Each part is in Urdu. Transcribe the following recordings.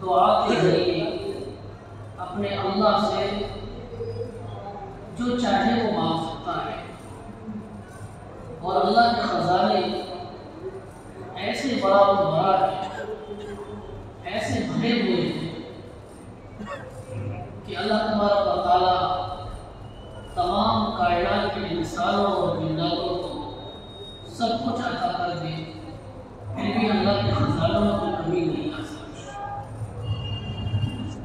دعا کے ذریعے اپنے اللہ سے جو چاہے وہ مانگ سکتا ہے، اور اللہ کے خزانے ایسے بڑا و بڑا ہے، ایسے بھرے ہوئے ہیں کہ اللہ تبارک و تعالیٰ تمام کائنات کے انسانوں اور جناتوں کو سب کچھ عطا کر دے، پھر بھی اللہ کے خزانوں میں کوئی کمی نہیں آ سکتی۔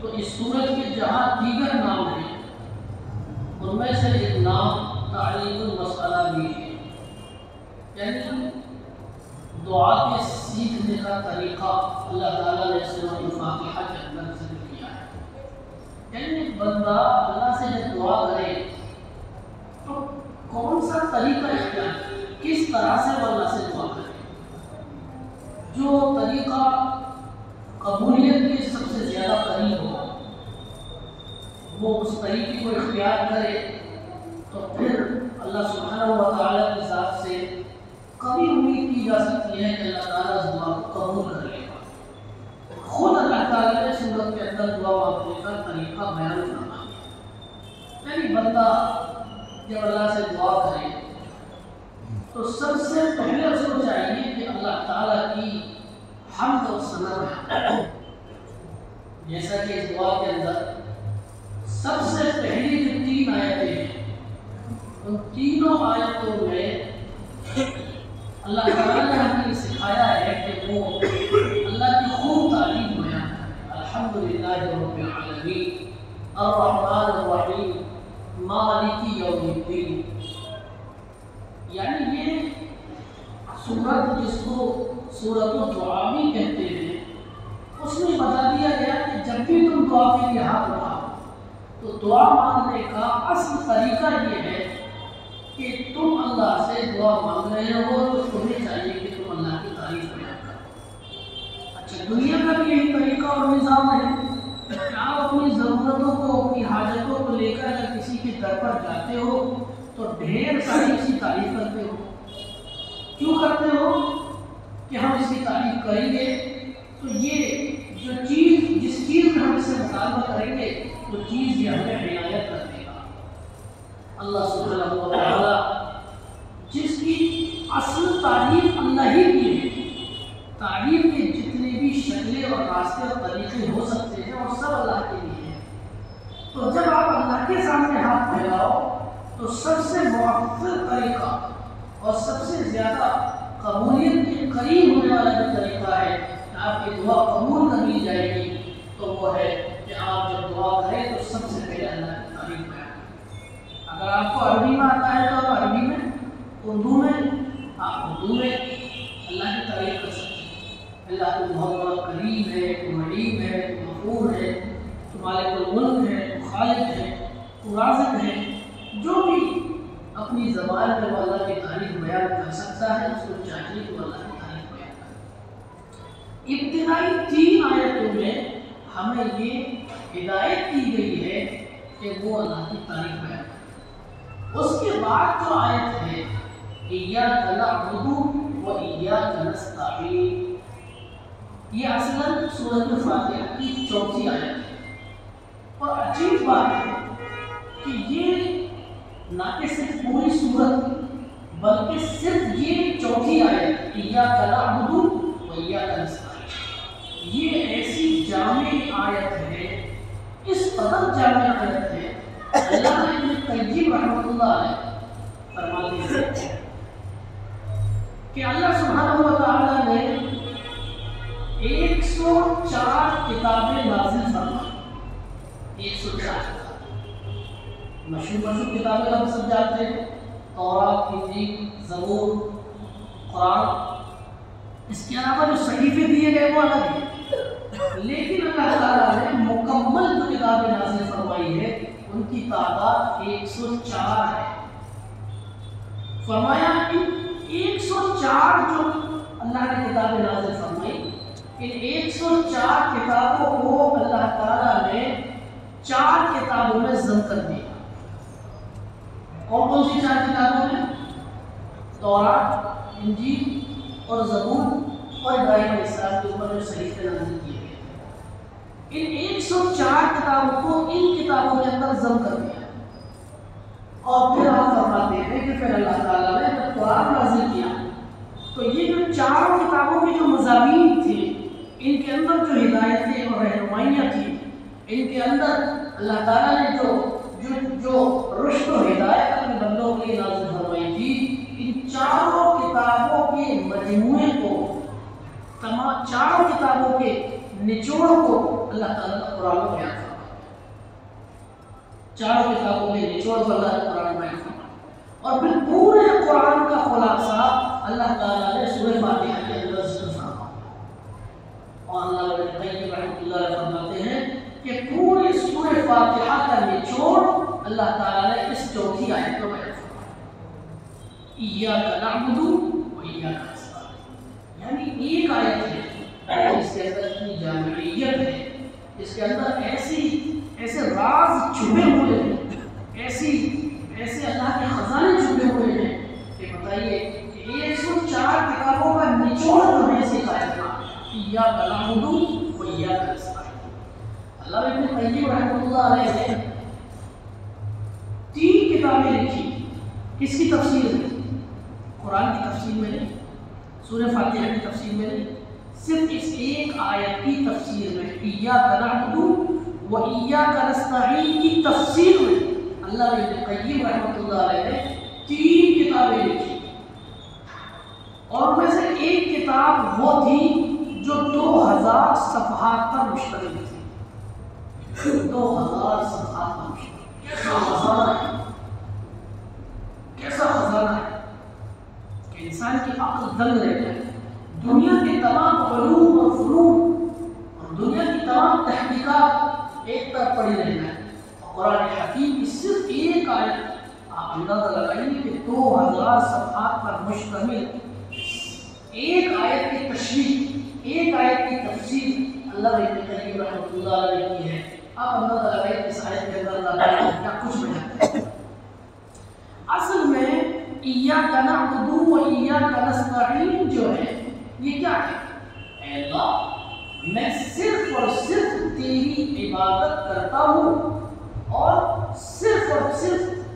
تو اس سورت کے جہاں دیگر نام ہیں، ان میں سے ایک نام تعلیم المسئلہ بھی ہے، یعنی دعا کے سیکھنے کا طریقہ اللہ تعالیٰ نے سورۃ الفاتحہ کے اندر ذکر کیا ہے۔ یعنی بندہ اللہ سے جب دعا کرے تو کون سا طریقہ اختیار کرے، کس طرح سے وہ اللہ سے دعا کرے، جو طریقہ قبولیت کے سب سے زیادہ قریب ہو وہ اس طریقے کو اختیار کرے، تو پھر اللہ سبحانہ و تعالیٰ کی ذات سے کبھی امید کی جا سکتی ہے کہ اللہ تعالیٰ اس دعا کو قبول کر لے گا۔ خود اللہ تعالیٰ نے سورت کے اندر دعا مانگنے کا طریقہ بیان کرنا ہے۔ یعنی بندہ جب اللہ سے دعا کرے تو سب سے پہلے اس کو چاہیے کہ اللہ تعالیٰ کی حمد و ثنا ہے، جیسا کہ اس دعا کے اندر سب سے پہلی جو 3 آیتیں ہیں، ان تینوں آیتوں میں اللہ تعالیٰ نے ہمیں سکھایا ہے کہ وہ اللہ کی خوب تعریف بیان کریں۔ الحمدللہ رب العالمین الرحمن الرحیم مالک یوم الدین، یعنی یہ سورت جس کو سورۃ الدعا بھی کہتے ہیں، اس میں بتا دیا گیا کہ جب بھی تم دعا کے لیے ہاتھ اٹھاؤ تو دعا مانگنے کا اصل طریقہ یہ ہے کہ تم اللہ سے دعا مانگ رہے ہو تو تمہیں چاہیے کہ تم اللہ کی تعریف بیان کرو۔ اچھا، دنیا کا بھی یہی طریقہ اور نظام ہے کہ آپ اپنی ضرورتوں کو، اپنی حاجتوں کو لے کر اگر کسی کے در پر جاتے ہو تو ڈھیر ساری اس کی تعریف کرتے ہو۔ کیوں کرتے ہو کہ ہم اس کی تعریف کریں گے تو یہ جو چیز، جس چیز میں ہم اس سے مطالبہ کریں گے وہ چیز یہ ہمیں عنایت کر دے گا۔ اللہ سبحانہ و تعالیٰ جس کی اصل تعریف اللہ ہی کی ہے، تعریف کے جتنے بھی شکلیں اور راستے اور طریقے ہو سکتے ہیں وہ سب اللہ کے لیے ہیں۔ تو جب آپ اللہ کے سامنے ہاتھ پھیلاؤ تو سب سے مؤثر طریقہ اور سب سے زیادہ قبولیت کے قریب ہونے والا جو طریقہ ہے کہ آپ کی دعا قبول کر لی جائے گی، تو وہ ہے کہ آپ جب دعا کریں تو سب سے پہلے اللہ کی تعریف بیان کریں۔ اگر آپ کو عربی میں آتا ہے تو آپ عربی میں، اردو میں آپ اردو میں اللہ کی تعریف کر سکتے ہیں۔ اللہ تو بہت بڑا کریم ہے، تو علیم ہے، تو غفور ہے، تو مالک الملک ہے، تو خالق ہے، تو رازق ہے۔ جو بھی اپنی زبان میں وہ اللہ کی تعریف بیان کر سکتا ہے، اس کو چاہیے کہ وہ اللہ کی تعریف بیان کرے۔ ابتدائی 3 آیتوں میں ہمیں یہ ہدایت کی گئی ہے کہ وہ اللہ کی تعریف بیان کرے۔ اس کے بعد جو آیت ہے ایاک نعبد و ایاک نستعین، یہ اصلاً سورۃ الفاتحہ کی 4تھی آیت ہے، اور عجیب بات ہے کہ یہ نہ کہ صرف پوری سورت بلکہ صرف یہ 4تھی آیت ایاک نعبد و ایاک نستعین، یہ ایسی جامع آیت ہے، اس قدر جامع آیت ہے، اللہ ابن قیم رحمۃ اللہ علیہ فرماتے ہیں کہ اللہ سبحانہ و تعالیٰ نے 104 کتابیں نازل فرمائیں۔ 104 مشہور کتابیں ہم سب جانتے ہیں، تورات، انجیل، زبور، قرآن۔ اس کے علاوہ جو صحیفے دیے گئے وہ الگ ہیں، لیکن اللہ تعالیٰ نے مکمل جو کتابیں نازل فرمائی ہے ان کی تعداد 104 ہے۔ فرمایا ان 104 جو اللہ نے کتابیں نازل فرمائی، ان 104 کتابوں کو اللہ تعالیٰ نے 4 کتابوں میں ضم کر دیا۔ کون سی 4 کتابوں میں؟ تورات، انجیل اور زبور اور ابراہیم علیہ السلام کے اوپر جو صحیفے نازل کیے گئے ان 104 کتابوں کو ان کتابوں کے اندر ضم کر دیا. اور پھر آپ فرماتے ہیں کہ پھر اللہ تعالیٰ نے جب قرآن نازل کیا تو یہ جو چاروں کتابوں کے جو مضامین تھے ان کے اندر جو ہدایتیں اور رہنمائیاں تھیں ان کے اندر اللہ تعالیٰ نے جو رشد و ہدایت اپنے بندوں کے لیے نازل فرمائی تھی ان چاروں کتابوں کے مجموعے کو تمام چاروں کتابوں کے نچوڑ کو اللہ تعالیٰ نے قرآن میں بیان فرمایا. چاروں کتابوں کے نچوڑ کو اللہ نے قرآن میں بیان فرمایا اور پھر پورے قرآن کا خلاصہ اللہ تعالیٰ نے سورہ فاتحہ کے اندر ذکر فرمایا. اور اللہ ابن قیم رحمۃ اللہ علیہ فرماتے ہیں کہ پوری سورہ فاتحہ کا نچوڑ اللہ تعالیٰ نے اس چوتھی آیت میں بیان فرمایا. ایاک نعبد و ایاک نستعین، یعنی ایک آیت ہے اس کے اندر اتنی جامعیت ہے، اس کے اندر ایسے راز چھپے ہوئے ہیں، ایسے اللہ کے خزانے چھپے ہوئے ہیں کہ بتائیے کہ 104 کتابوں کا نچوڑ جو ہے اس آیت کا ایاک نعبد و ایاک نستعین. اللہ ابن قیم رحمۃ اللہ علیہ نے 3 کتابیں لکھی. کس کی تفسیر میں؟ قرآن کی تفسیر میں نہیں، سورہ فاتحہ کی تفسیر میں نہیں، صرف اس ایک آیت کی تفسیر میں ایاک نعبد و ایاک نستعین کی تفسیر میں اللہ ابن قیم رحمۃ اللہ علیہ نے 3 کتابیں لکھی. اور ان میں سے ایک کتاب وہ تھی جو 2000 صفحات پر مشتمل تھی. 2000 صفحات پر مشتمل. کیسا خزانہ ہے، کیسا خزانہ ہے کہ انسان کی عقل دنگ رہ جائے. دنیا کے تمام علوم اور فنون اور دنیا کی تمام تحقیقات ایک طرف پڑی رہ جائے اور قرآن حکیم کی صرف ایک آیت آپ اندازہ لگائیں گے کہ 2000 صفحات پر مشتمل ایک آیت کی تشریح، ایک آیت کی تفسیر اللہ ابن قیم رحمۃ اللہ علیہ کی ہے. آپ اندازہ لگائیں اس آیت کے اندر اللہ تعالیٰ کیا کچھ بیان ہے. اصل میں ایاک نعبد و ایاک نستعین جو ہے یہ کیا ہے؟ اے اللہ میں صرف اور صرف تیری عبادت کرتا ہوں اور صرف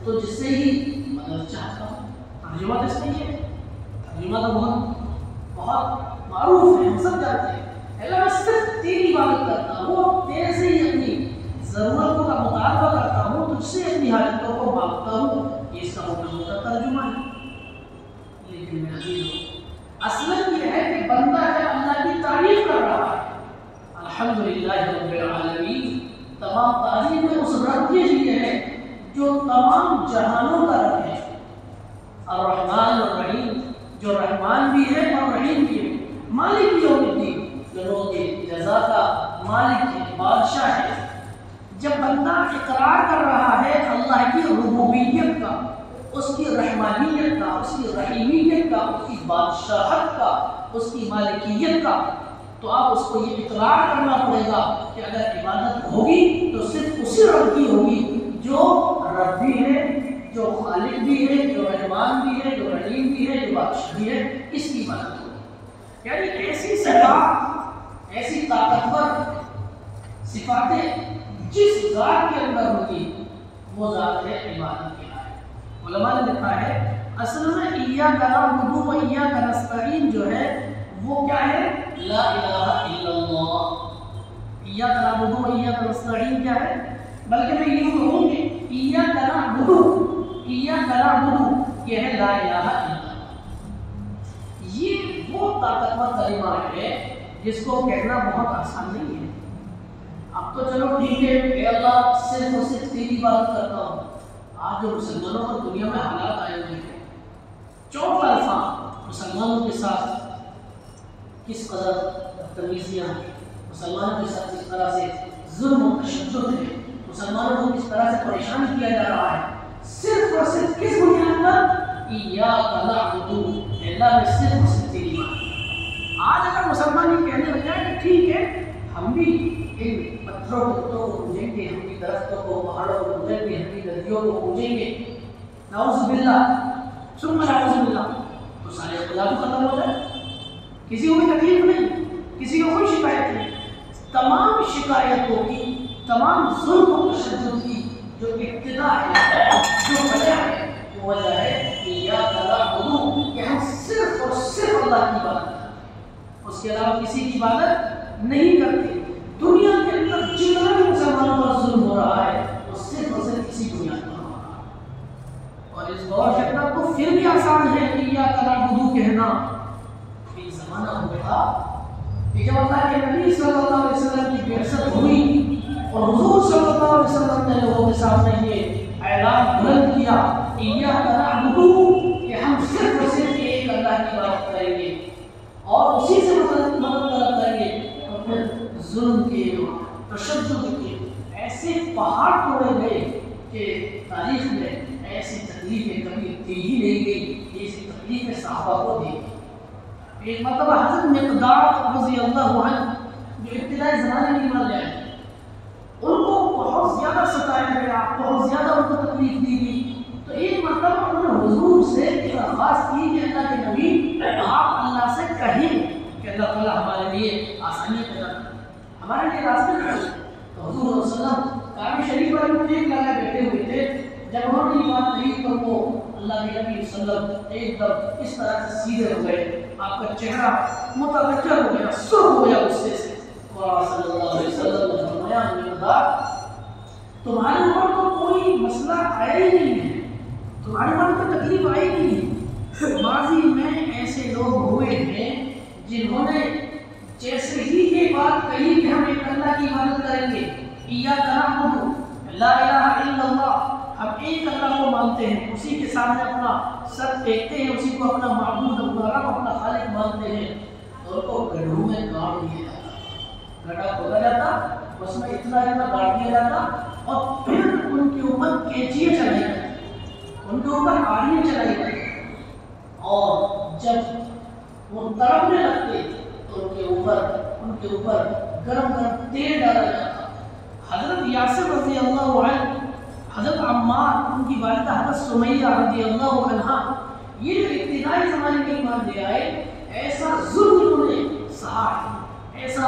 تجھ سے ہی مدد چاہتا ہوں. ترجمہ تو اس میں ہے، ترجمہ تو بہت معروف ہے، ہم سب جانتے ہیں. اے اللہ میں صرف تیری عبادت کرتا ہوں اور تیرے سے ہی اپنی ضرورتوں کا مطالبہ کرتا ہوں، تجھ سے اپنی حاجتوں کو مانگتا ہوں. یہ اس کا موٹا ترجمہ ہے. لیکن میرا عزیزو اصل یہ ہے کہ بندہ جب اللہ کی تعریف کر رہا ہے الحمدللہ رب العالمین، تمام تعریفیں اس رب کے لیے ہے جو تمام جہانوں کا رب ہے، الرحمن الرحیم، جو رحمان بھی ہے اور رحیم بھی ہے، مالک یوم الدین، جو روز جزا کا مالک ہے، بادشاہ ہے. جب بندہ اقرار کر رہا ہے اللہ کی ربوبیت کا، اس کی رحمانیت کا، اس کی رحیمیت کا، اس کی بادشاہت کا، اس کی مالکیت کا، تو آپ اس کو یہ اقرار کرنا پڑے گا کہ اگر عبادت ہوگی تو صرف اسی رب کی ہوگی جو رب بھی ہے، جو خالق بھی ہے، جو رحمان بھی ہے، جو رحیم بھی ہے، جو بادشاہ بھی ہے، اس کی عبادت ہوگی. یعنی ایسی صفات، ایسی طاقتور صفاتیں جس ذات کے اندر ہوگی وہ ذات ہے عبادت کی لائق. علماء نے لکھا ہے اصل میں ایاک نعبد و ایاک نستعین جو ہے وہ کیا ہے؟ لا الہ الا اللہ. ایاک نعبد و ایاک نستعین کیا ہے؟ بلکہ میں یوں کہوں کہ ایاک نعبد یہ ہے لا الہ الا اللہ. یہ وہ طاقتور کلمہ ہے جس کو کہنا بہت آسان نہیں ہے. اب تو چلو ٹھیک ہے اے اللہ صرف اور صرف تیری بات کرتا ہوں. آج جو مسلمانوں پر دنیا میں حالات آئے ہوئے ہیں، چوٹ الفاظ مسلمانوں کے ساتھ کس قدر بدتمیزیاں ہیں، مسلمانوں کے ساتھ کس طرح سے ظلم و تشدد ہے، مسلمانوں کو کس طرح سے پریشان کیا جا رہا ہے، صرف اور صرف کس بنیاد پر؟ ایاک نعبد، اللہ میں صرف اور صرف تیری بات. آج اگر مسلمان یہ کہنے لگ جائے کہ ٹھیک ہے ہم بھی ان پتھروں کو پوجیں گے، ہم بھی درختوں کو، پہاڑوں کو پوجیں گے، ہم بھی ندیوں کو پوجیں گے، نعوذ باللہ ثم نعوذ باللہ، تو سارے خدا تو ختم ہو جائے. کسی کو بھی تکلیف نہیں، کسی کو کوئی شکایت نہیں. تمام شکایتوں کی، تمام ظلم و تشدد کی جو ابتدا ہے، جو وجہ ہے، وہ وجہ ہے ایاک نعبد، کہ ہم صرف اور صرف اللہ کی عبادت کرتے ہیں، اس کے علاوہ کسی کی عبادت نہیں کرتے. دنیا کے اندر جتنا بھی مسلمانوں پر ظلم ہو رہا ہے وہ صرف اور صرف اسی بنیاد پر ہو رہا ہے. اور اس غور شکنا کو پھر بھی آسان ہے ایاک نعبد کہنا. ایک زمانہ ہوتا کہ جب اللہ کے نبی صلی اللہ علیہ وسلم کی بعثت ہوئی اور حضور صلی اللہ علیہ وسلم نے لوگوں کے سامنے یہ اعلان بلند کیا ایاک نعبد، کہ ہم صرف اور صرف ایک اللہ کی عبادت کریں گے اور اسی سے مدد طلب کریں گے. اور پھر ظلم کے، تشدد کے ایسے پہاڑ توڑے گئے کہ تاریخ میں ایسی تکلیفیں کبھی دی ہی نہیں گئی، ایسی تکلیفیں صحابہ کو دی گئی. ایک مرتبہ حضرت مقداد رضی اللہ عنہ جو ابتدائی زمانے میں مر گئے، ان کو بہت زیادہ ستایا گیا، بہت زیادہ ان کو تکلیف دی گئی. تو ایک مرتبہ انہوں نے حضور سے درخواست کی کہ اللہ کے نبی آپ اللہ سے کہیں کہ اللہ تعالیٰ ہمارے لیے آسانی پیدا کرے، ہمارے لیے راستے کرے. تو حضور صلی اللہ علیہ وسلم کعبہ شریف پر ایک لگا بیٹھے ہوئے تھے. جب انہوں نے یہ بات کہی تو وہ اللہ کے نبی صلی اللہ علیہ وسلم ایک دم اس طرح سے سیدھے ہو گئے، آپ کا چہرہ متوجہ ہو گیا، سرخ ہو گیا غصے سے. اور صلی اللہ علیہ وسلم نے فرمایا مقداد تمہارے اوپر تو کوئی مسئلہ آیا ہی نہیں ہے، تمہارے اوپر تو تکلیف آئی نہیں ہے. ماضی میں ایسے لوگ ہوئے ہیں جنہوں نے جیسے ہی یہ بات کہی کہ ہم ایک اللہ کی عبادت کریں گے، ایاک نعبد لا الہ الا اللہ، ہم ایک اللہ کو مانتے ہیں، اسی کے سامنے اپنا سر ٹیکتے ہیں، اسی کو اپنا معبود، اپنا رب، اپنا خالق مانتے ہیں، تو ان کو گڑھوں میں گاڑ دیا جاتا، گڑھا کھودا جاتا، اس میں اتنا گاڑ دیا جاتا اور پھر ان کے اوپر کیچیاں چلائی جاتی، ان کے اوپر آڑیاں چلائی جاتی، اور جب وہ تڑپنے لگتے تو ان کے اوپر گرم گرم تیل ڈالا جاتا. حضرت یاسر رضی اللہ عنہ، حضرت عمار، ان کی والدہ حضرت سمیہ رضی اللہ عنہا، یہ جو ابتدائی زمانے میں ایمان لے آئے، ایسا ظلم انہوں نے سہا ہے، ایسا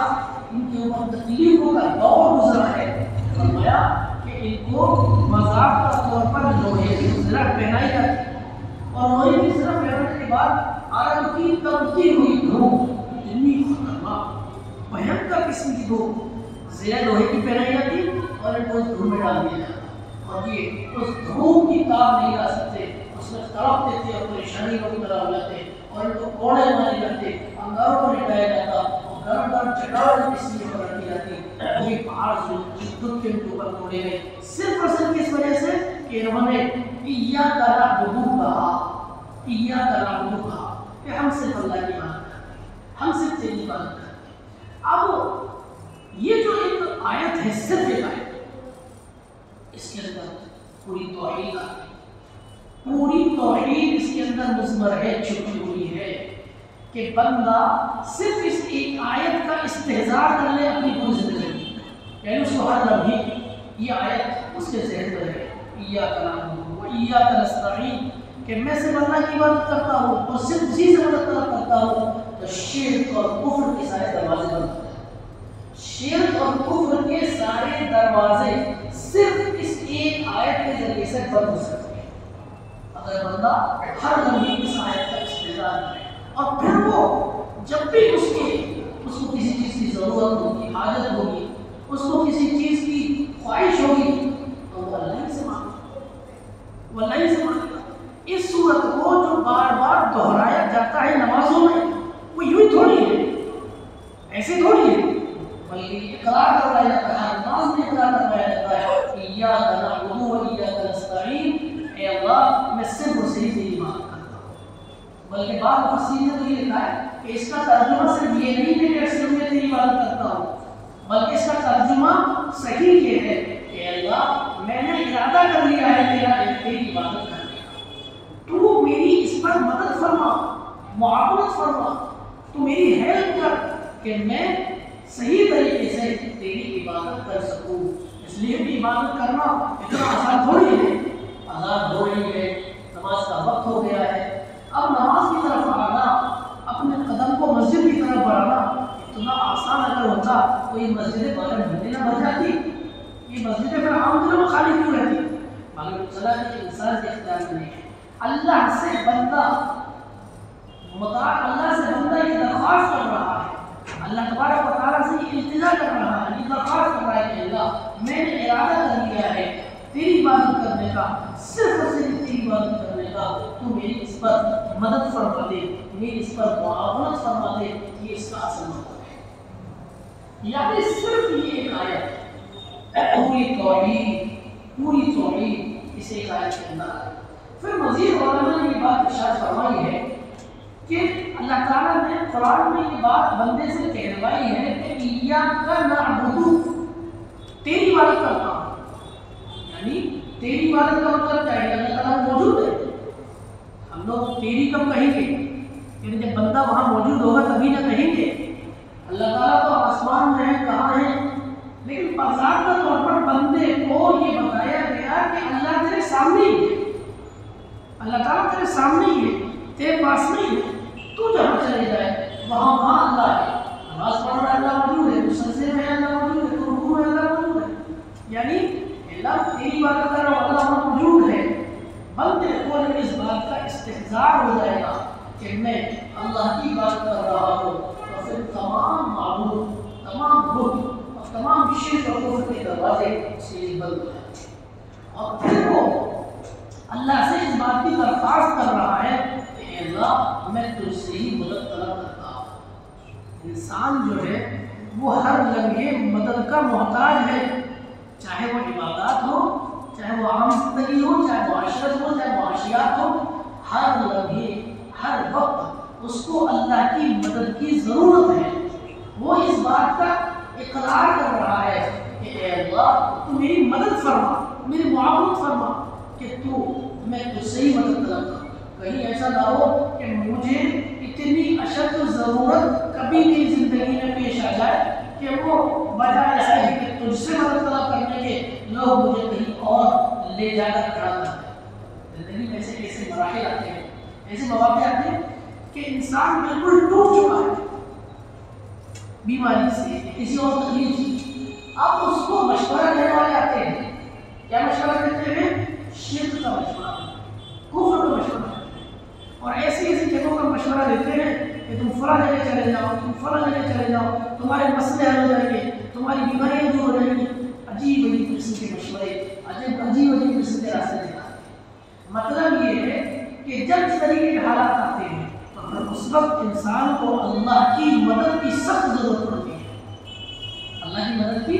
ان کے اوپر تکلیفوں کا دور گزرا ہے. فرمایا کہ ان کو مذاق کا طور پر لوہے کی زرہ پہنائی جاتی، اور لوہے کی زرہ پہنانے کے بعد عرب کی تبتی ہوئی دھوپ، اتنی خطرناک بھینکر قسم کی دھوپ زرہ لوہے کی پہنائی جاتی اور ان کو اس دھوپ میں ڈال دیا جاتا. اور یہ اس دھوپ کی تاب نہیں لا سکتے، اس میں تڑپتے تھے اور پریشانی کو طرح ہو جاتے اور ان کو کوڑے مارے جاتے، انگاروں پر لٹایا جاتا اور گرم گرم چٹان کسی پر رکھی جاتی. وہی پہاڑ شدت کے ان کے اوپر توڑے گئے، صرف اور صرف اس وجہ سے کہ انہوں نے ایاک نعبد کہا، ایاک نعبد کہا کہ ہم صرف اللہ کی عبادت کرتے ہیں، ہم صرف تیری عبادت کرتے ہیں. اب یہ جو ایک آیت ہے، صرف ایک آیت، اس کے اندر پوری توحید آتی، پوری توحید اس کے اندر مضمر ہے، چھپی ہوئی ہے کہ بندہ صرف اس ایک آیت کا استحضار کر لے اپنی پوری زندگی، یعنی اس کو ہر لمحے یہ آیت اس کے ذہن میں رہے، ایاک نعبد و ایاک نستعین، کہ میں صرف اللہ کی عبادت کرتا ہوں اور صرف اسی سے مدد طلب کرتا ہوں. تو شرک اور کفر کے سارے دروازے بند ہو جائیں، شرک اور کفر کے سارے دروازے صرف اس ایک آیت کے ذریعے سے بند ہو سکتے ہیں. اگر بندہ ہر لمحے اس آیت کا استحضار کرے اور پھر وہ جب بھی اس کو کسی چیز کی ضرورت ہوگی، حاجت ہوگی، اس کو کسی چیز کی خواہش ہوگی، تو وہ اللہ ہی سے مانگے، وہ اللہ ہی سے مانگے. اس صورت کو جو بار بار دہرایا جاتا ہے نمازوں میں، وہ یوں ہی تھوڑی ہے، ایسے تھوڑی ہے، بلکہ اقرار کروایا جاتا ہے، نماز میں اقرار کروایا جاتا ہے، ایاک نعبد و ایاک نستعین، اے اللہ میں صرف اور صرف تیری عبادت کرتا ہوں. بلکہ بعض مفسرین نے تو یہ لکھا ہے کہ اس کا ترجمہ صرف یہ نہیں ہے کہ صرف میں تیری عبادت کرتا ہوں، بلکہ اس کا ترجمہ صحیح یہ ہے کہ اللہ میں نے ارادہ کر لیا ہے تیری عبادت کرنے کا، تو میری اس پر مدد فرما، معاونت فرما، تو میری ہیلپ کر کہ میں صحیح طریقے سے تیری عبادت کر سکوں. اس لیے بھی عبادت کرنا اتنا آسان تھوڑی ہے. اذان ہو رہی ہے، نماز کا وقت ہو گیا ہے، اب نماز کی طرف آنا، اپنے قدم کو مسجد کی طرف بڑھانا اتنا آسان اگر ہوتا تو یہ مسجدیں بغیر بھرنے نہ بن جاتی، یہ مسجدیں پھر عام دنوں میں خالی کیوں رہتی؟ معلوم چلا کہ انسان کے اختیار میں نہیں ہے۔ اللہ سے بندہ اللہ سے بندہ یہ درخواست کر رہا ہے، اللہ تبارک و تعالیٰ سے یہ التجا کر رہا ہے، یہ درخواست کر رہا ہے کہ اللہ میں نے ارادہ کر لیا ہے تیری عبادت کرنے کا، صرف اور صرف تیری عبادت کرنے کا، تو میری اس پر مدد فرما دے، میری اس پر معاونت فرما دے، یہ اس کا اصل مطلب ہے۔ یعنی صرف یہ ایک آیت پوری توحید اس ایک آیت کے اندر ہے۔ پھر مزید علماء نے یہ بات ارشاد فرمائی ہے کہ اللہ تعالیٰ نے قرآن میں یہ بات بندے سے کہلوائی ہے کہ ایاک نعبد، تیری عبادت کرتا ہوں، یعنی تیری عبادت کا مطلب کیا ہے؟ اللہ تعالیٰ موجود ہے، ہم لوگ تیری کب کہیں گے؟ یعنی جب بندہ وہاں موجود ہوگا تبھی نہ کہیں گے۔ اللہ تعالیٰ تو آسمان میں ہے، کہاں ہے، لیکن باضابطہ طور پر بندے کو یہ بتایا گیا کہ اللہ تیرے سامنے ہی ہے، اللہ تعالیٰ تیرے سامنے ہی ہے، تیرے پاس نہیں ہے، تو جہاں چلے جائے وہاں اللہ ہے، نماز پڑھ رہا ہے اللہ موجود ہے، تو سجدے میں اللہ موجود ہے، تو رکوع میں اللہ موجود ہے، یعنی اللہ تیری عبادت کر رہا ہوں، اللہ وہاں موجود ہے۔ بندے کو اس بات کا استحضار ہو جائے گا کہ میں اللہ کی عبادت کر رہا ہوں، تو پھر تمام معبود، تمام بت اور تمام شرک اور کفر کے دروازے اس کے لیے بند ہو جائیں گے۔ اور پھر وہ اللہ سے اس بات کی درخواست کر رہا ہے کہ اے اللہ میں تجھ سے ہی مدد طلب کرتا ہوں۔ انسان جو ہے وہ ہر لمحے مدد کا محتاج ہے، چاہے وہ عبادات ہو، چاہے وہ عام زندگی ہو، چاہے معاشرت ہو، چاہے معاشیات ہو، ہر لمحے ہر وقت اس کو اللہ کی مدد کی ضرورت ہے۔ وہ اس بات کا اقرار کر رہا ہے کہ اے اللہ تو میری مدد فرما، میری معاونت فرما، کہ تو میں تجھ سے ہی مدد طلب کروں۔ کہیں ایسا نہ ہو کہ مجھے اتنی اشد ضرورت کبھی بھی زندگی میں پیش آ جائے کہ وہ بجائے ایسا ہے کہ تجھ سے مدد طلب کرنے کے لوگ مجھے کہیں اور لے جا کر کھڑا کر دیں۔ زندگی میں ایسے مراحل آتے ہیں، ایسے مواقع آتے ہیں کہ انسان بالکل ٹوٹ چکا ہے بیماری سے، کسی اور تکلیف سے، اب اس کو مشورہ دینے والے آتے ہیں، کیا مشورہ دیتے ہیں؟ شرک کا مشورہ، کفر کا مشورہ، اور ایسی جگہوں کا مشورہ دیتے ہیں کہ تم فلاں جگہ چلے جاؤ، تم فلاں جگہ چلے جاؤ، تمہارے مسئلے حل ہو جائیں گے، تمہاری بیماریاں دور ہو جائیں گی۔ عجیب عجیب قسم کے مشورے، عجیب عجیب قسم کے راستے دکھاتے ہیں۔ مطلب یہ ہے کہ جب اس طریقے کے حالات آتے ہیں تو اس وقت انسان کو اللہ کی مدد کی سخت ضرورت پڑتی ہے، اللہ کی مدد کی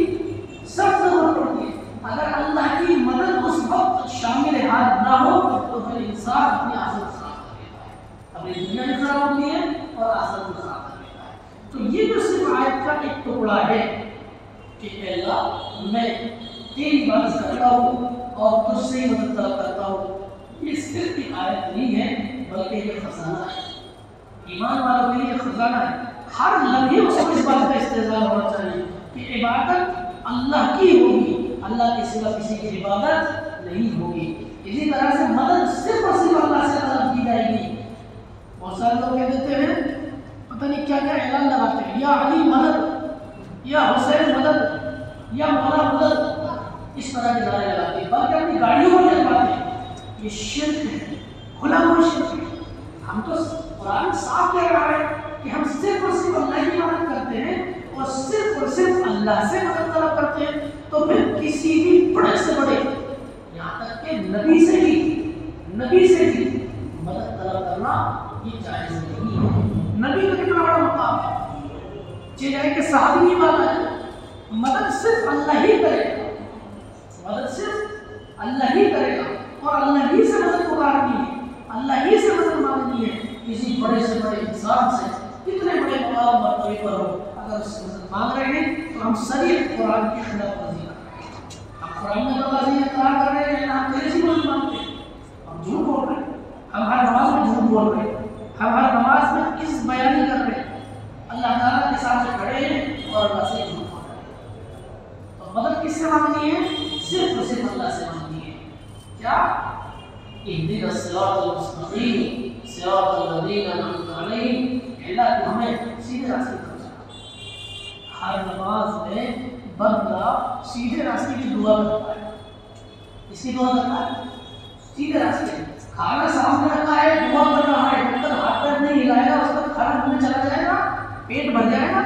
سخت ضرورت پڑتی ہے۔ اگر اللہ کی مدد اس وقت شامل حال نہ ہو تو پھر انسان اپنی آخرت خراب کر لیتا ہے، اپنی دنیا بھی خراب ہوتی ہے اور آخرت بھی خراب کر لیتا ہے۔ تو یہ جو صرف آیت کا ایک ٹکڑا ہے کہ اے اللہ میں تیری عبادت کرتا ہوں اور تجھ سے ہی مدد طلب کرتا ہوں، یہ صرف ایک آیت نہیں ہے بلکہ یہ خزانہ ہے، ایمان والوں کے لیے خزانہ ہے۔ ہر لمحے اس کو اس بات کا استحضار ہونا چاہیے کہ عبادت اللہ کی ہوگی، اللہ کے سوا کسی کی عبادت نہیں ہوگی۔ اسی طرح سے مدد صرف اور صرف اللہ سے طلب کی جائے گی۔ بہت سارے لوگ کہہ دیتے ہیں، پتہ نہیں کیا کیا اعلان لگاتے ہیں، یا علی مدد، یا حسین مدد، یا مولا مدد، اس طرح کے نعرے لگاتے ہیں، بلکہ اپنی گاڑیوں میں لگاتے ہیں۔ یہ شرک ہے، کھلا ہوا شرک ہے۔ ہم تو قرآن صاف کہہ رہا ہے کہ ہم صرف اور صرف اللہ کی مدد کرتے ہیں اور صرف اللہ سے مدد طلب کرتے ہیں، تو پھر کسی بھی بڑے سے بڑے یہاں تک کہ نبی سے بھی مدد طلب کرنا یہ جائز نہیں ہے۔ نبی کا کتنا بڑا مقام ہے، چاہے کہ صحابی نہیں مانا ہے، مدد صرف اللہ ہی کرے گا، مدد صرف اللہ ہی کرے گا، اور اللہ ہی سے مدد پکارنی ہے، اللہ ہی سے مدد مانگنی ہے۔ کسی بڑے سے بڑے انسان سے کتنے بڑے مقام مرتبے پر ہو، اگر اس سے مدد مانگ رہے ہیں تو ہم صریح قرآن کی خلاف ورزی کر رہے ہیں۔ ہم قرآن میں تو واضح اقرار کر رہے ہیں، ہم تیرے سے مدد مانگتے ہیں، ہم جھوٹ بول رہے ہیں، ہم ہر نماز میں جھوٹ بول رہے ہیں، ہم ہر نماز میں اس بیانی کر رہے ہیں، اللہ تعالیٰ کے سامنے کھڑے ہیں اور اللہ سے جھوٹ بول رہے ہیں۔ تو مدد کس سے مانگنی ہے؟ صرف اور صرف اللہ سے مانگنی ہے۔ کیا؟ اهدنا الصراط المستقيم صراط الذين أنعمت عليهم اللہ تو ہمیں سیدھے راستے پر چلا۔ ہر نماز میں بندہ سیدھے راستے کی دعا کرتا ہے۔ اس کی دعا کرتا ہے سیدھے راستے، کھانا سامنے رکھا ہے، دعا کر رہا ہے، جب تک ہاتھ پیر نہیں ہلائے گا اس وقت کھانا منہ میں چلا جائے گا، پیٹ بھر جائے گا،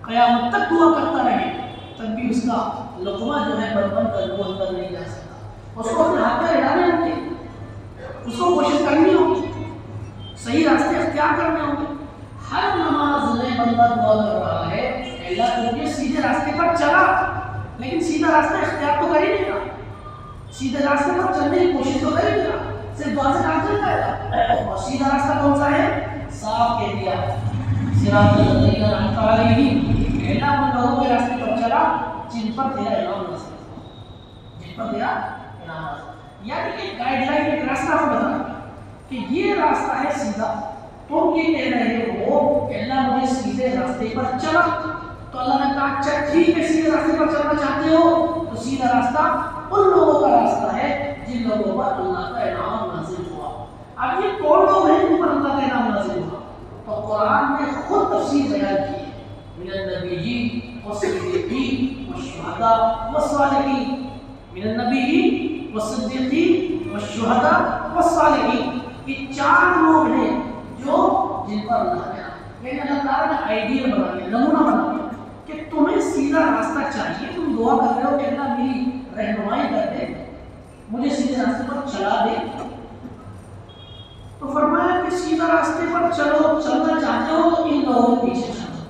قیامت تک دعا کرتا رہے تب بھی اس کا لقمہ جو ہے بن کر وہ اندر نہیں جا سکتا۔ اس کو اپنے ہاتھ پیر ہلانے ہوں گے، اس کو کوشش کرنی ہوگی، صحیح راستے اختیار کرنے ہوں گے۔ ہر نماز میں بندہ دعا کر رہا ہے اللہ تجھے سیدھے راستے پر چلا، لیکن سیدھا راستہ اختیار تو کر ہی نہیں رہا، سیدھے راستے پر چلنے کی کوشش تو کر ہی نہیں رہا، صرف دعا سے کام چل جائے گا۔ اور سیدھا راستہ کون سا ہے؟ صاف کہہ دیا صراط الذین انعمت علیہم، اللہ ان لوگوں کے راستے پر چلا جن پر تیرا انعام نازل ہوا، جن پر تیرا انعام نازل ہوا۔ یعنی ایک گائیڈ لائن، ایک راستہ ہم بتانا کہ یہ راستہ ہے سیدھا، تم یہ کہہ رہے ہو کہ اللہ مجھے سیدھے راستے پر چلا، تو اللہ نے کہا اچھا ٹھیک ہے سیدھے راستے پر چلنا چاہتے ہو تو سیدھا راستہ ان لوگوں کا راستہ ہے جن لوگوں پر اللہ کا انعام نازل ہوا۔ اب یہ کون لوگ ہیں جن پر اللہ کا انعام نازل ہوا؟ تو قرآن نے خود تفصیل بیان کی ہے، من النبیین والصدیقین والشہداء والصالحین، من النبیین والصدیقین والشہداء والصالحین، یہ چار لوگ ہیں جو جن پر اللہ نے یعنی اللہ تعالیٰ نے آئیڈیا بنا دیا، نمونہ بنا دیا کہ تمہیں سیدھا راستہ چاہیے، تم دعا کر رہے ہو کہ اللہ میری رہنمائی کر دے، مجھے سیدھے راستے پر چلا دے، تو فرمایا کہ سیدھا راستے پر چلو، چلنا چاہتے ہو تو ان لوگوں کے پیچھے چلو،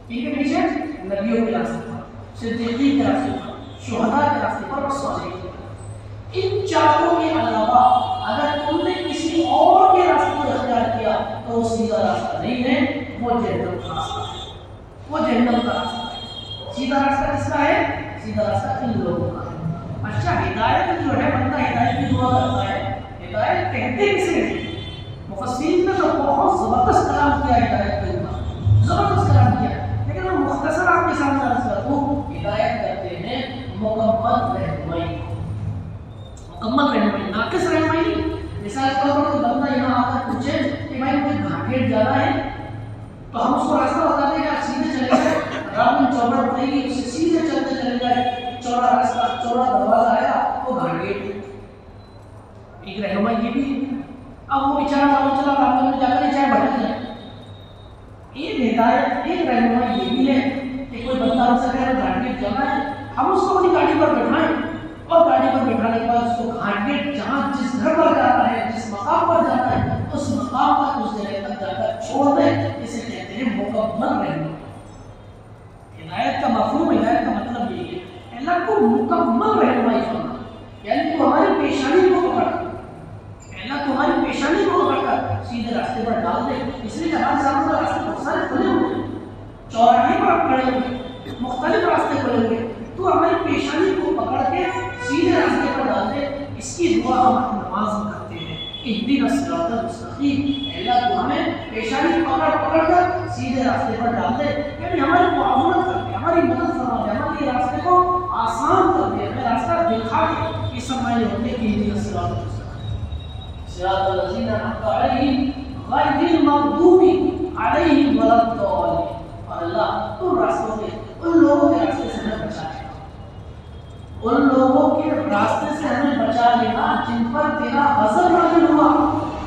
ان کے پیچھے نبیوں کے راستے پر، صدیقین کے راستے پر، شہداء کے راستے پر اور صالحین کے راستے پر۔ ان چاروں کے علاوہ اگر تم نے کسی اور کے راستے کو اختیار کیا تو وہ سیدھا راستہ نہیں ہے، وہ جہنم کا راستہ ہے، وہ جہنم کا راستہ ہے۔ سیدھا راستہ کس کا ہے؟ سیدھا راستہ ان لوگوں کا ہے۔ اچھا ہدایت جو ہے، بندہ ہدایت کی دعا کرتا ہے، ہدایت کہتے کسے ہیں؟ مفسرین نے تو بہت زبردست کلام کیا ہدایت کے اوپر، زبردست کلام کیا، لیکن میں مختصر آپ کے سامنے عرض کر دوں، ہدایت کرتے ہیں مکمل رہنمائی، مکمل رہنمائی، ناقص رہنمائی نہیں۔ مثال کے طور پر کوئی بندہ یہاں آ کر پوچھے کہ بھائی مجھے گھاٹ گیٹ جانا ہے، تو ہم اس کو راستہ بتا دیں کہ آپ سیدھے چلے جائیں، رات میں چوبڑ پڑے گی، اس سے سیدھے چلتے چلے جائیں، چوڑا راستہ، چوڑا دروازہ آیا وہ گھاٹ گیٹ ہے، ایک رہنمائی یہ بھی ہے۔ اب وہ بیچارہ معلوم چلا رات میں جا کر چاہے بھٹک جائے، ایک ہدایت، ایک رہنمائی یہ بھی ہے کہ کوئی بندہ ہم سے کہہ رہا گھاٹ گیٹ جانا ہے، ہم اس کو اپنی گاڑی پر بٹھائیں اور گاڑی پر بٹھانے کے بعد اس کو گھاٹ گیٹ جہاں جس گھر پر جاتا ہے، جس مقام پر جاتا ہے، اس مقام تک اس جگہ تک جا کر چھوڑ دیں، اسے کہتے ہیں مکمل رہنمائی۔ ہدایت کا مفہوم، ہدایت کا مطلب یہی ہے اللہ کو مکمل رہنمائی کرنا، یعنی تو ہماری پیشانی کو پکڑ، اللہ تمہاری پیشانی کو پکڑ کر سیدھے راستے پر ڈال دے۔ اس لیے ہمارے سامنے راستے بہت سارے کھلے ہوئے ہیں، چوراہے پر کھڑے ہوئے، مختلف راستے کھلے ہوئے، تو ہماری پیشانی کو پکڑ کے سیدھے راستے پر ڈال دے۔ اس کی دعا ہم نماز میں کرتے ہیں، اہدنا الصراط المستقیم، اللہ تو ہمیں پیشانی پکڑ کر سیدھے راستے پر ڈال دے، یعنی ہماری معاونت کر دے، ہماری مدد فرما دے، ہمارے راستے کو آسان کر دے، ہمیں راستہ دکھا دے۔ یہ سب معنی ہوتے ہیں کہ اہدنا الصراط المستقیم، صراط الذین انعمت علیہم غیر المغضوب علیہم ولا الضالین۔ اور اللہ ان راستوں کے، ان لوگوں کے راستے سے ہمیں بچا لینا، ان لوگوں کے راستے سے ہمیں بچا لینا جن پر تیرا غضب نازل ہوا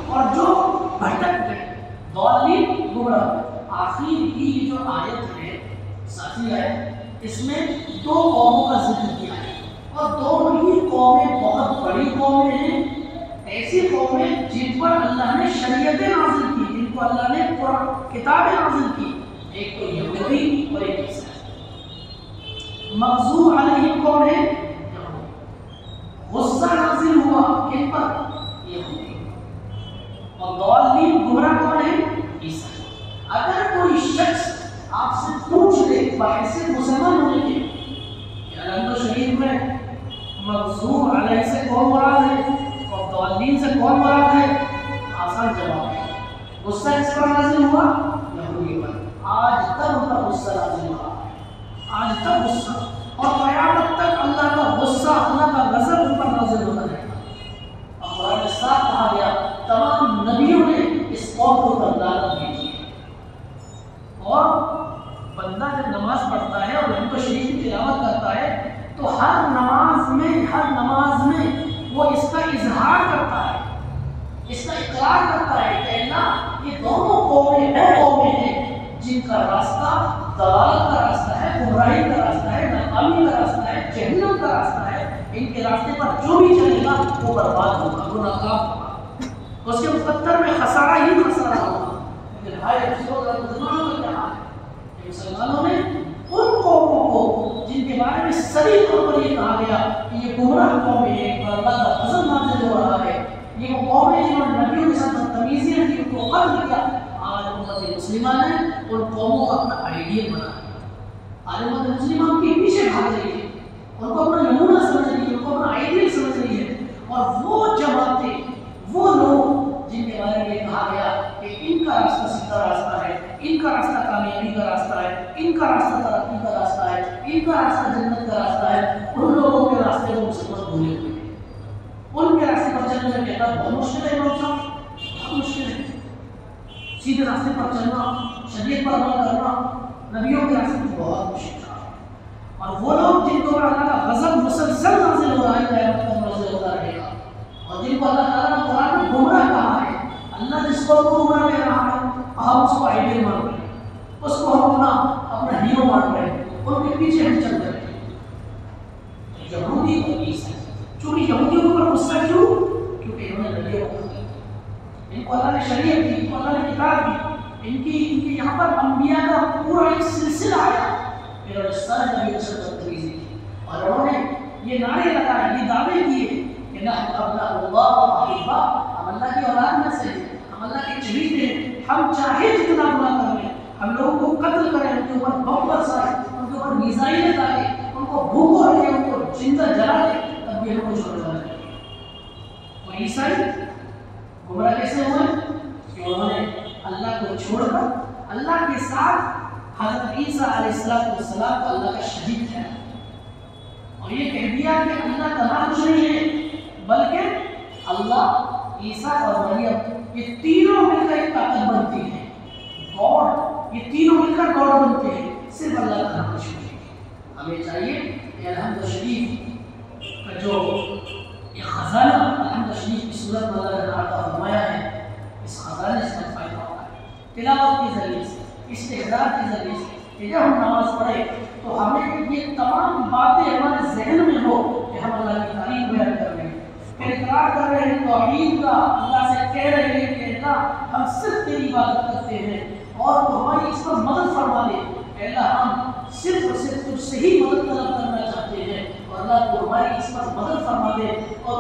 اور جو بھٹک گئے، ضالین گمراہ۔ آخر کی یہ جو آیت ہے، ساتھی ہے، اس میں دو قوموں کا ذکر کیا ہے، اور دونوں ہی قومیں بہت بڑی قومیں ہیں، ایسی قومیں جن پر اللہ نے شریعتیں نازل کی، جن کو اللہ نے کتابیں نازل کی، ایک تو یہودی اور ایک عیسائی۔ مغضوب علیہم کون ہے؟ غصہ نازل ہوا کن پر؟ یہودی۔ اور ضالین گمراہ کون ہے؟ عیسائی۔ اگر کوئی شخص آپ سے پوچھ لے بحیثیت مسلمان ہونے کے کہ الحمد شریف میں مغضوب علیہ سے کون مراد ہے اور ضالین سے کون مراد ہے، آسان جواب ہے، غصہ کس پر نازل ہوا؟ یہودی پر۔ آج تک ان کا غصہ نازل ہوا ہے، آج تک غصہ، اور قیامت تک اللہ کا غصہ، اللہ کا غضب ان پر نازل ہوتا رہے گا۔ اور قرآن میں صاف کہا گیا تمام نبیوں نے اس قوم کو لعنت بھیجی ہے، ہر نماز میں وہ اس کا اظہار کرتا ہے، اس کا اقرار کرتا ہے کہ اللہ یہ دونوں قومیں وہ قومیں ہیں جن کا راستہ ضلالت کا راستہ ہے، گمراہی کا راستہ ہے، ناکامی کا راستہ ہے، جہنم کا راستہ ہے۔ ان کے راستے پر جو بھی چلے گا وہ برباد ہوگا، وہ ناکام ہوگا، اس کے مقدر میں خسارہ ہی خسارہ ہوگا۔ لیکن ہائے افسوس اور مسلمانوں کا کیا حال ہے کہ مسلمانوں نے ان قوموں کو جن کے بارے میں صریح طور پر یہ کہا گیا کہ یہ گمراہ قومیں ہیں اور اللہ کا غضب نازل ہو رہا ہے، یہ وہ قومیں جنہوں نے نبیوں کے ساتھ بدتمیزیاں کی، ان کو قتل کیا، آج امت مسلمہ نے ان قوموں کا اپنا آئیڈیل بنا دیا۔ آج امت مسلمہ ان کے پیچھے بھاگ رہی ہے، ان کو اپنا نمونہ سمجھ رہی ہے، ان کو اپنا آئیڈیل سمجھ رہی ہے، اور وہ جماعتیں، وہ لوگ جن کے بارے میں کہا گیا کہ ان کا راستہ سیدھا راستہ ہے، ان کا راستہ کامیابی کا راستہ ہے، ان کا راستہ ترقی کا راستہ ہے، ان کا راستہ جنت کا راستہ ہے، ان لوگوں کے راستے کو مسلمان بھولے ہوئے ہیں۔ ان کے راستے پر چلنے میں کہتا بہت مشکل ہے، بہت مشکل ہے سیدھے راستے پر چلنا، شریعت پر عمل کرنا نبیوں کے راستے پر بہت مشکل ہے۔ اور وہ لوگ جن کو اللہ کا غضب مسلسل نازل ہو رہا ہے، قیامت تک نازل ہوتا رہے گا، اور جن کو اللہ تعالیٰ نے قرآن میں گمراہ کہا ہے، اللہ جس کو گمراہ کہہ رہا ہے ہم اس کو آئیڈیل مان رہے ہیں، اس کو ہم اپنا ہیرو مان رہے ہیں، ان کے پیچھے ہم چل رہے ہیں۔ یہودی اور عیسائی، چونکہ یہودیوں کے اوپر غصہ کیوں؟ کیونکہ انہوں نے نبیوں کو قتل کیا، ان کو اللہ نے شریعت دی، ان کو اللہ نے کتاب دی، ان کی یہاں پر انبیاء کا پورا ایک سلسلہ آیا، پھر انہوں نے سارے نبیوں سے بدتمیزی کی، اور انہوں نے یہ نعرے لگائے، یہ دعوے کیے کہ نحن ابناء اللہ واحباء، ہم اللہ کی اولاد میں سے ہیں، ہم اللہ کے چہیتے ہیں، ہم چاہے جتنا گناہ کر لیں، ہم لوگوں کو قتل کریں، ان کے اوپر بم برسائیں، ان کے اوپر میزائلیں ڈالیں، ان کو بھوکو رکھیں، ان کو زندہ جلا دیں، تب بھی ہم کو چھوڑ جانا چاہیے۔ اور عیسائی گمراہ کیسے ہوئے؟ کہ انہوں نے اللہ کو چھوڑ کر اللہ کے ساتھ حضرت عیسیٰ علیہ السلام کو اللہ کا شریک ہے، اور یہ کہہ دیا کہ اللہ تنہا کچھ نہیں ہے بلکہ اللہ، عیسیٰ اور مریم یہ تینوں مل کر ایک طاقت بنتی ہے، گاڈ، یہ تینوں مل کر گاڈ بنتے ہیں، صرف اللہ تنہا کچھ نہیں ہے۔ ہمیں چاہیے کہ الحمد شریف کا جو یہ خزانہ الحمد شریف کی صورت میں اللہ نے عطا فرمایا ہے، اس خزانے سے ہمیں فائدہ ہوتا ہے، تلاوت کے ذریعے سے، استحضار کے ذریعے سے، کہ جب ہم نماز پڑھیں تو ہمیں یہ تمام باتیں ہمارے ذہن میں ہو کہ ہم اللہ کی تعریف بیان کر رہے ہیں، پھر اقرار کر رہے ہیں توحید کا، اللہ سے کہہ رہے ہیں کہ اللہ ہم صرف تیری عبادت کرتے ہیں اور تو ہماری اس پر مدد فرما دے، کہ اللہ ہم صرف اور صرف تجھ سے ہی مدد طلب کرنا چاہتے ہیں، اور اللہ تو ہماری اس پر مدد فرما دے۔ اور